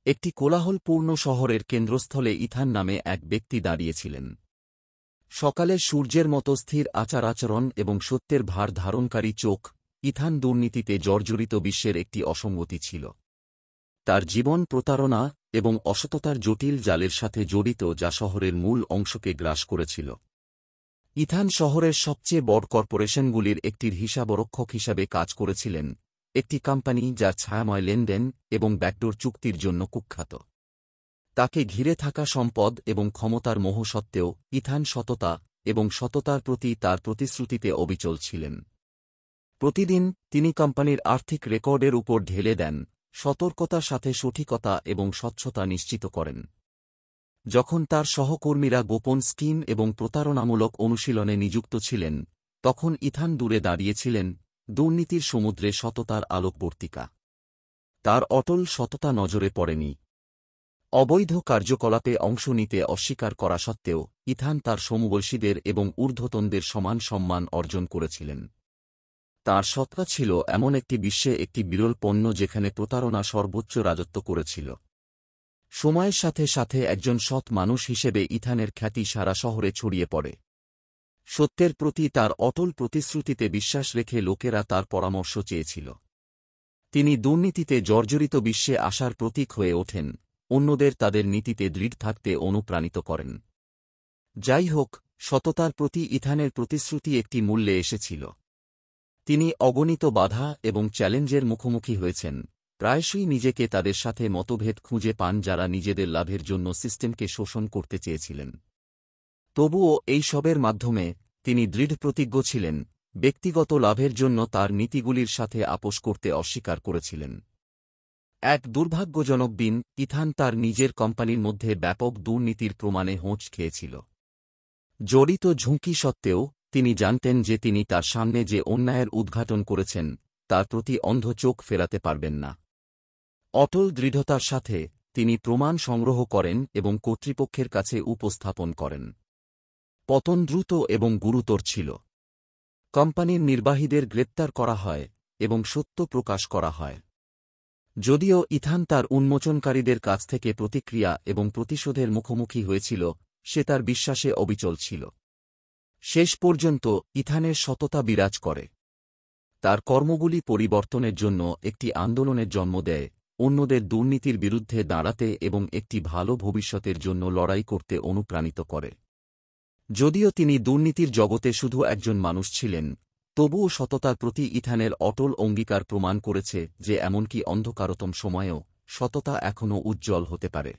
একটি কোলাহলপূর্ণ শহরের কেন্দ্রস্থলে ইথান নামে এক ব্যক্তি দাঁড়িয়েছিলেন। সকালের সূর্যের মতো স্থির আচার-আচরণ এবং সত্যের ভার ধারণকারী চোখ, ইথান দুর্নীতিতে জর্জরিত বিশ্বের একটি অসঙ্গতি ছিল। তার জীবন প্রতারণা এবং অসততার জটিল জালের সাথে জড়িত যা শহরের মূল অংশকে গ্রাস করেছিল। ইথান শহরের সবচেয়ে বড় কর্পোরেশনগুলির একটির হিসাবরক্ষক হিসাবে কাজ করেছিলেন, একটি কোম্পানি যার ছায়াময় লেনদেন এবং ব্যাকডোর চুক্তির জন্য কুখ্যাত। তাকে ঘিরে থাকা সম্পদ এবং ক্ষমতার মোহ সত্ত্বেও ইথান সততা এবং সততার প্রতি তার প্রতিশ্রুতিতে অবিচল ছিলেন। প্রতিদিন তিনি কোম্পানির আর্থিক রেকর্ডের উপর ঢেলে দেন, সতর্কতার সাথে সঠিকতা এবং স্বচ্ছতা নিশ্চিত করেন। যখন তার সহকর্মীরা গোপন স্কিম এবং প্রতারণামূলক অনুশীলনে নিযুক্ত ছিলেন, তখন ইথান দূরে দাঁড়িয়েছিলেন, দুর্নীতির সমুদ্রে সততার আলোকবর্তিকা। তার অটল সততা নজরে পড়েনি। অবৈধ কার্যকলাপে অংশ নিতে অস্বীকার করা সত্ত্বেও ইথান তার সমবয়সীদের এবং ঊর্ধ্বতনদের সমান সম্মান অর্জন করেছিলেন। তাঁর সত্তা ছিল এমন একটি বিশ্বে একটি বিরল পণ্য যেখানে প্রতারণা সর্বোচ্চ রাজত্ব করেছিল। সময়ের সাথে সাথে একজন সৎ মানুষ হিসেবে ইথানের খ্যাতি সারা শহরে ছড়িয়ে পড়ে। সত্যের প্রতি তার অটল প্রতিশ্রুতিতে বিশ্বাস রেখে লোকেরা তার পরামর্শ চেয়েছিল। তিনি দুর্নীতিতে জর্জরিত বিশ্বে আশার প্রতীক হয়ে ওঠেন, অন্যদের তাদের নীতিতে দৃঢ় থাকতে অনুপ্রাণিত করেন। যাই হোক, সততার প্রতি ইথানের প্রতিশ্রুতি একটি মূল্যে এসেছিল। তিনি অগণিত বাধা এবং চ্যালেঞ্জের মুখোমুখি হয়েছেন, প্রায়শই নিজেকে তাদের সাথে মতভেদ খুঁজে পান যারা নিজেদের লাভের জন্য সিস্টেমকে শোষণ করতে চেয়েছিলেন। তবুও এই সবের মাধ্যমে তিনি দৃঢ়প্রতিজ্ঞ ছিলেন, ব্যক্তিগত লাভের জন্য তার নীতিগুলির সাথে আপোস করতে অস্বীকার করেছিলেন। এক দুর্ভাগ্যজনক দিন ইথান তার নিজের কোম্পানির মধ্যে ব্যাপক দুর্নীতির প্রমাণে হোঁচ খেয়েছিল। জড়িত ঝুঁকি সত্ত্বেও তিনি জানতেন যে তিনি তার সামনে যে অন্যায়ের উদ্ঘাটন করেছেন তার প্রতি অন্ধ চোখ ফেরাতে পারবেন না। অটল দৃঢ়তার সাথে তিনি প্রমাণ সংগ্রহ করেন এবং কর্তৃপক্ষের কাছে উপস্থাপন করেন। পতন দ্রুত এবং গুরুতর ছিল। কোম্পানির নির্বাহীদের গ্রেপ্তার করা হয় এবং সত্য প্রকাশ করা হয়। যদিও ইথান তার উন্মোচনকারীদের কাছ থেকে প্রতিক্রিয়া এবং প্রতিশোধের মুখোমুখি হয়েছিল, সে তার বিশ্বাসে অবিচল ছিল। শেষ পর্যন্ত ইথানের সততা বিরাজ করে। তার কর্মগুলি পরিবর্তনের জন্য একটি আন্দোলনের জন্ম দেয়, অন্যদের দুর্নীতির বিরুদ্ধে দাঁড়াতে এবং একটি ভালো ভবিষ্যতের জন্য লড়াই করতে অনুপ্রাণিত করে। যদিও তিনি দুর্নীতির জগতে শুধু একজন মানুষ ছিলেন, তবুও সততার প্রতি ইথানের অটল অঙ্গীকার প্রমাণ করেছে যে এমনকি অন্ধকারতম সময়েও সততা এখনও উজ্জ্বল হতে পারে।